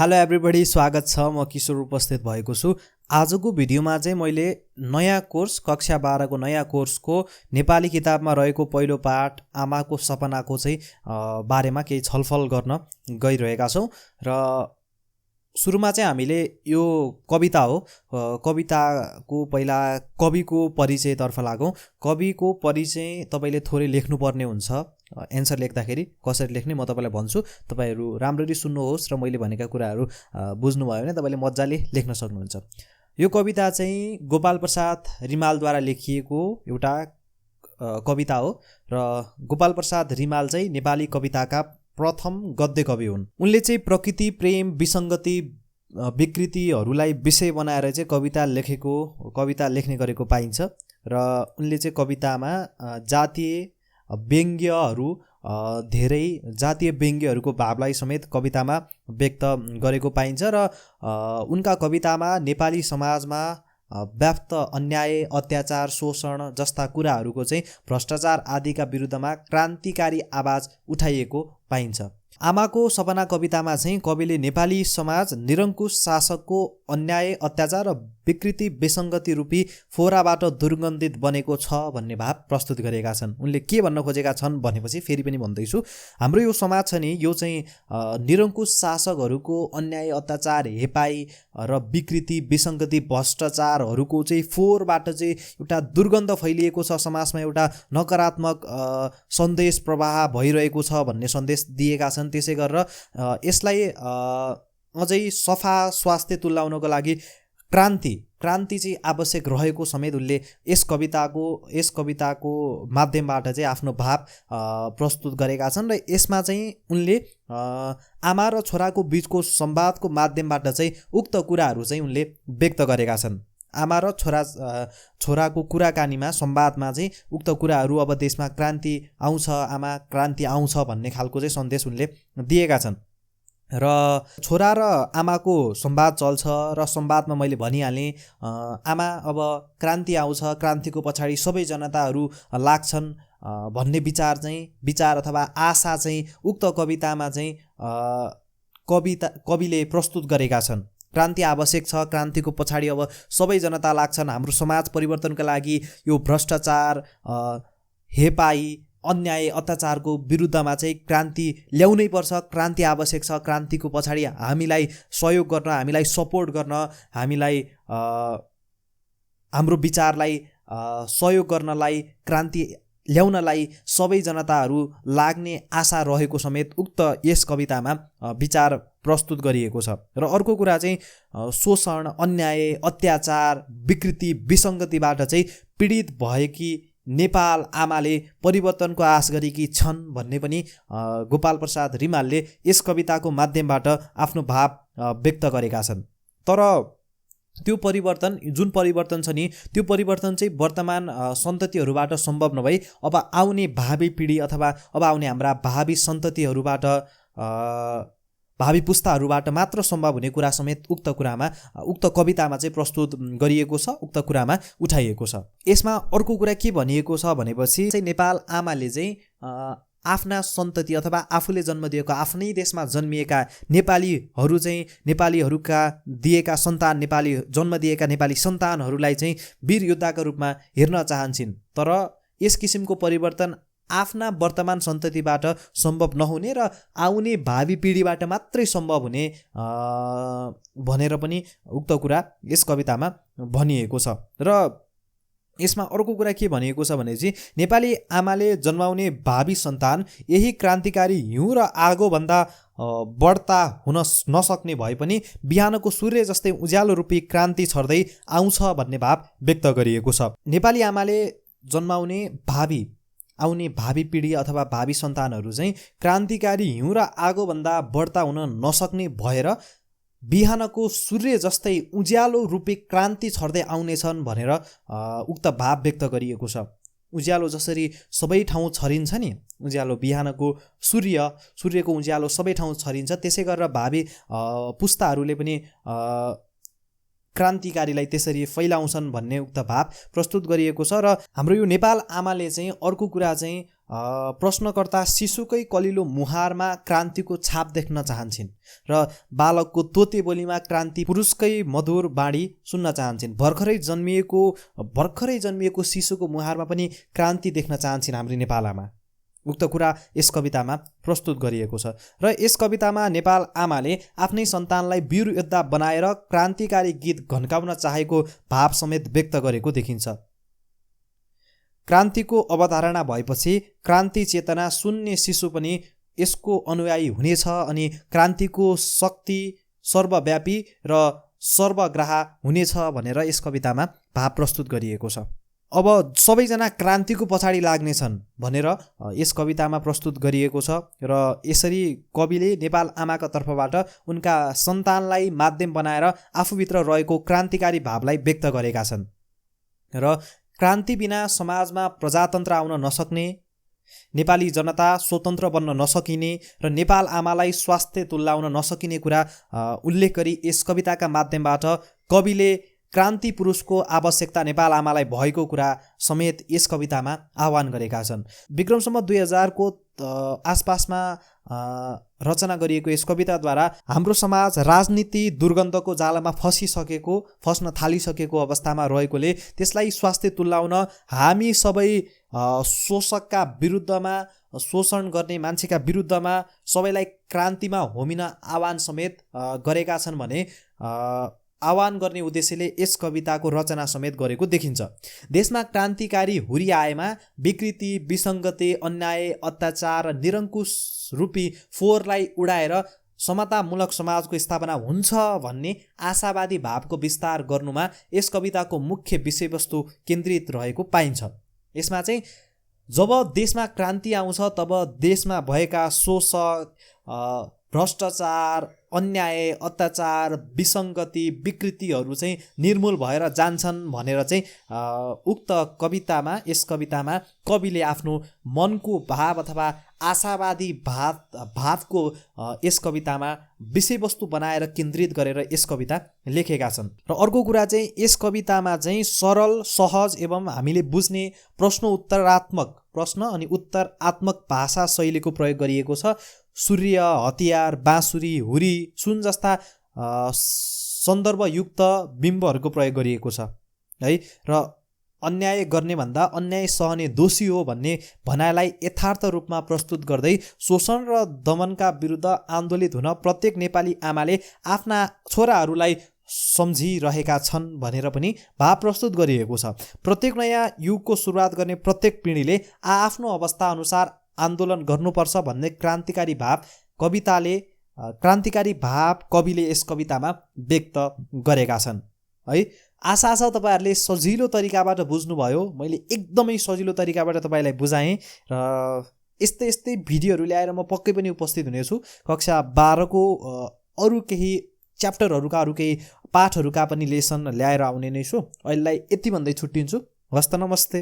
Hello everybody, स्वागत छ। म किशोर उपस्थित भएको छु। आजको भिडियोमा चाहिँ मैले नयाँ कोर्स कक्षा 12 को नयाँ कोर्सको नेपाली किताबमा रहेको पहिलो पाठ आमाको सपनाको चाहिँ बारेमा केही छलफल गर्न गइरहेका छौँ। र सुरुमा चाहिँ हामीले यो कविता हो, कविताको पहिला कविको परिचयतर्फ लागौँ। कविको परिचय तपाईँले थोरै लेख्नुपर्ने हुन्छ। एन्सर लेख्दाखेरि कसरी लेख्ने म तपाईँलाई भन्छु। तपाईँहरू राम्ररी सुन्नुहोस् र मैले भनेका कुराहरू बुझ्नुभयो भने तपाईँले मजाले लेख्न सक्नुहुन्छ। यो कविता चाहिँ गोपाल प्रसाद रिमालद्वारा लेखिएको एउटा कविता हो र गोपाल प्रसाद रिमाल चाहिँ नेपाली कविताका प्रथम गद्य कवि हुन्। उनले चाहिँ प्रकृति, प्रेम, विसङ्गति, विकृतिहरूलाई विषय बनाएर चाहिँ कविता लेख्ने गरेको पाइन्छ। र उनले चाहिँ कवितामा धेरै जातीय व्यङ्ग्यहरूको भावलाई समेत कवितामा व्यक्त गरेको पाइन्छ। र उनका कवितामा नेपाली समाजमा व्याप्त अन्याय, अत्याचार, शोषण जस्ता कुराहरूको चाहिँ भ्रष्टाचार आदिका विरुद्धमा क्रान्तिकारी आवाज उठाइएको पाइन्छ। आमाको सपना कवितामा चाहिँ कविले नेपाली समाज निरङ्कुश शासकको अन्याय, अत्याचार र विकृति, विसङ्गति रूपी फोहोराबाट दुर्गन्धित बनेको छ भन्ने भाव प्रस्तुत गरेका छन्। उनले के भन्न खोजेका छन् भनेपछि फेरि पनि भन्दैछु, हाम्रो यो समाज छ नि, यो चाहिँ निरङ्कुश शासकहरूको अन्याय, अत्याचार, हेपाई र विकृति, विसङ्गति, भ्रष्टाचारहरूको चाहिँ फोहोरबाट चाहिँ एउटा दुर्गन्ध फैलिएको छ, समाजमा एउटा नकारात्मक सन्देश प्रवाह भइरहेको छ भन्ने सन्देश दिएका छन्। त्यसै गरेर यसलाई अझै सफा स्वास्थ्य तुल्याउनको लागि क्रान्ति चाहिँ आवश्यक रहेको समेत उनले यस कविताको माध्यमबाट चाहिँ आफ्नो भाव प्रस्तुत गरेका छन्। र यसमा चाहिँ उनले आमा र छोराको बीचको संवादको माध्यमबाट चाहिँ उक्त कुराहरू चाहिँ उनले व्यक्त गरेका छन्। आमा र छोराको कुराकानीमा, संवादमा चाहिँ उक्त कुराहरू, अब देशमा क्रान्ति आउँछ, आमा क्रान्ति आउँछ भन्ने खालको चाहिँ सन्देश उनले दिएका छन्। र छोरा र आमाको संवाद चल्छ र संवादमा मैले भनिहालेँ, आमा अब क्रान्ति आउँछ, क्रान्तिको पछाडि सबै जनताहरू लाग्छन् भन्ने विचार अथवा आशा चाहिँ उक्त कवितामा चाहिँ कविले प्रस्तुत गरेका छन्। क्रान्ति आवश्यक छ, क्रान्तिको पछाडि अब सबै जनता लाग्छन्, हाम्रो समाज परिवर्तनका लागि यो भ्रष्टाचार, हेपाई, अन्याय, अत्याचारको विरुद्धमा चाहिँ क्रान्ति ल्याउनै पर्छ, क्रान्ति आवश्यक छ। क्रान्तिको पछाडि हामीलाई सहयोग गर्न, हामीलाई सपोर्ट गर्न, हामीलाई हाम्रो विचारलाई सहयोग गर्नलाई, क्रान्ति ल्याउनलाई सबै जनताहरू लाग्ने आशा रहेको समेत उक्त यस कवितामा विचार प्रस्तुत गरिएको छ। र अर्को कुरा चाहिँ शोषण, अन्याय, अत्याचार, विकृति, विसङ्गतिबाट चाहिँ पीडित भएकी नेपाल आमाले परिवर्तनको आश गरेकी छन् भन्ने पनि गोपाल प्रसाद रिमालले यस कविताको माध्यमबाट आफ्नो भाव व्यक्त गरेका छन्। तर त्यो परिवर्तन, जुन परिवर्तन छ नि, त्यो परिवर्तन चाहिँ वर्तमान सन्ततिहरूबाट सम्भव नभई अब आउने भावी पिँढी अथवा अब आउने हाम्रा भावी सन्ततिहरूबाट, भावी पुस्ताहरूबाट मात्र सम्भव हुने कुरा समेत उक्त कवितामा चाहिँ प्रस्तुत गरिएको छ, उक्त कुरामा उठाइएको छ। यसमा अर्को कुरा के भनिएको छ भनेपछि चाहिँ नेपाल आमाले चाहिँ आफ्ना सन्तति अथवा आफूले जन्म दिएको आफ्नै देशमा जन्मिएका नेपालीहरू चाहिँ, नेपालीहरूका दिएका सन्तान, जन्म दिएका नेपाली सन्तानहरूलाई चाहिँ वीर योद्धाका रूपमा हेर्न चाहन्छन्। तर यस किसिमको परिवर्तन आफ्ना वर्तमान सन्ततिबाट सम्भव नहुने र आउने भावी पिँढीबाट मात्रै सम्भव हुने भनेर पनि उक्त कुरा यस कवितामा भनिएको छ। र यसमा अर्को कुरा के भनिएको छ भनेपछि नेपाली आमाले जन्माउने भावी सन्तान यही क्रान्तिकारी हिउँ र आगोभन्दा बढ्ता हुन नसक्ने भए पनि बिहानको सूर्य जस्तै उज्यालो रूपी क्रान्ति छर्दै आउँछ भन्ने भाव व्यक्त गरिएको छ। नेपाली आमाले जन्माउने आउने भावी पिँढी अथवा भावी सन्तानहरू चाहिँ क्रान्तिकारी हिउँ र आगोभन्दा बढ्ता हुन नसक्ने भएर बिहानको सूर्य जस्तै उज्यालो रूपी क्रान्ति छर्दै आउनेछन् भनेर उक्त भाव व्यक्त गरिएको छ। उज्यालो जसरी सबै ठाउँ छरिन्छ नि, उज्यालो बिहानको सूर्यको उज्यालो सबै ठाउँ छरिन्छ, त्यसै गरेर भावी पुस्ताहरूले पनि क्रान्तिकारीलाई त्यसरी फैलाउँछन् भन्ने उक्त भाव प्रस्तुत गरिएको छ। र हाम्रो यो नेपाल आमाले चाहिँ अर्को कुरा चाहिँ प्रश्नकर्ता शिशुकै कलिलो मुहारमा क्रान्तिको छाप देख्न चाहन्छन् र बालकको तोते बोलीमा क्रान्ति पुरुषकै मधुर बाणी सुन्न चाहन्छन्। भर्खरै जन्मिएको शिशुको मुहारमा पनि क्रान्ति देख्न चाहन्छन् हाम्रो नेपाल आमा। उक्त कुरा यस कवितामा प्रस्तुत गरिएको छ र यस कवितामा नेपाल आमाले आफ्नै सन्तानलाई वीर योद्धा बनाएर क्रान्तिकारी गीत घन्काउन चाहेको भाव समेत व्यक्त गरेको देखिन्छ। क्रान्तिको अवधारणा भएपछि क्रान्ति चेतना सुन्ने शिशु पनि यसको अनुयायी हुनेछ अनि क्रान्तिको शक्ति सर्वव्यापी र सर्वग्राही हुनेछ भनेर यस कवितामा भाव प्रस्तुत गरिएको छ। अब सबैजना क्रान्तिको पछाडि लाग्नेछन् भनेर यस कवितामा प्रस्तुत गरिएको छ र यसरी कविले नेपाल आमाका तर्फबाट उनका सन्तानलाई माध्यम बनाएर आफूभित्र रहेको क्रान्तिकारी भावलाई व्यक्त गरेका छन् र क्रान्ति बिना समाजमा प्रजातन्त्र आउन नसक्ने, नेपाली जनता स्वतन्त्र बन्न नसकिने र नेपाल आमालाई स्वास्थ्य तुल्याउन नसकिने कुरा उल्लेख गरी यस कविताका माध्यमबाट कविले क्रान्ति पुरुषको आवश्यकता नेपाल आमालाई भएको कुरा समेत यस कवितामा आह्वान गरेका छन्। विक्रमसम्म 2000 को आसपासमा रचना गरिएको यस कविताद्वारा हाम्रो समाज राजनीति दुर्गन्धको जालमा फस्न थालिसकेको अवस्थामा रहेकोले त्यसलाई स्वास्थ्य तुल्याउन हामी सबै शोषकका विरुद्धमा, शोषण गर्ने मान्छेका विरुद्धमा सबैलाई क्रान्तिमा होमिन आह्वान समेत गरेका छन् भने आह्वान गर्ने उद्देश्यले यस कविताको रचना समेत गरेको देखिन्छ। देशमा क्रान्तिकारी हुरी आएमा विकृति, विसङ्गति, अन्याय, अत्याचार, निरङ्कुश रूपी फोहोरलाई उडाएर समतामूलक समाजको स्थापना हुन्छ भन्ने आशावादी भावको विस्तार गर्नुमा यस कविताको मुख्य विषयवस्तु केन्द्रित रहेको पाइन्छ। यसमा चाहिँ जब देशमा क्रान्ति आउँछ तब देशमा भएका शोषक, भ्रष्टाचार, अन्याय, अत्याचार, विसङ्गति, विकृतिहरू चाहिँ निर्मूल भएर जान्छन् भनेर चाहिँ उक्त कवितामा, यस कवितामा कविले आफ्नो मनको भाव अथवा आशावादी भावको यस कवितामा विषयवस्तु बनाएर केन्द्रित गरेर यस कविता लेखेका छन्। र अर्को कुरा चाहिँ यस कवितामा चाहिँ सरल, सहज एवं हामीले बुझ्ने प्रश्न अनि उत्तरात्मक भाषा शैलीको प्रयोग गरिएको छ। सूर्य, हतियार, बाँसुरी, हुरी, सुन जस्ता सन्दर्भयुक्त बिम्बहरूको प्रयोग गरिएको छ है। र अन्याय गर्ने भन्दा अन्याय सहने दोषी हो भन्ने भनाइलाई यथार्थ रूपमा प्रस्तुत गर्दै शोषण र दमनका विरुद्ध आन्दोलित हुन प्रत्येक नेपाली आमाले आफ्ना छोराहरूलाई सम्झिरहेका छन् भनेर पनि भाव प्रस्तुत गरिएको छ। प्रत्येक नयाँ युगको सुरुवात गर्ने प्रत्येक पिँढीले आफ्नो अवस्था अनुसार आन्दोलन गर्नुपर्छ भन्ने क्रान्तिकारी भाव कविले यस कवितामा व्यक्त गरेका छन् है। आशा छ तपाईँहरूले सजिलो तरिकाबाट बुझ्नुभयो। मैले एकदमै सजिलो तरिकाबाट तपाईँलाई बुझाएँ र यस्तै भिडियोहरू ल्याएर म पक्कै पनि उपस्थित हुनेछु। कक्षा 12 को अरू केही च्याप्टरहरूका अरू केही पाठहरूका पनि लेसन ल्याएर आउने नै छु। अहिलेलाई यति भन्दै छुट्टिन्छु। हस्त नमस्ते।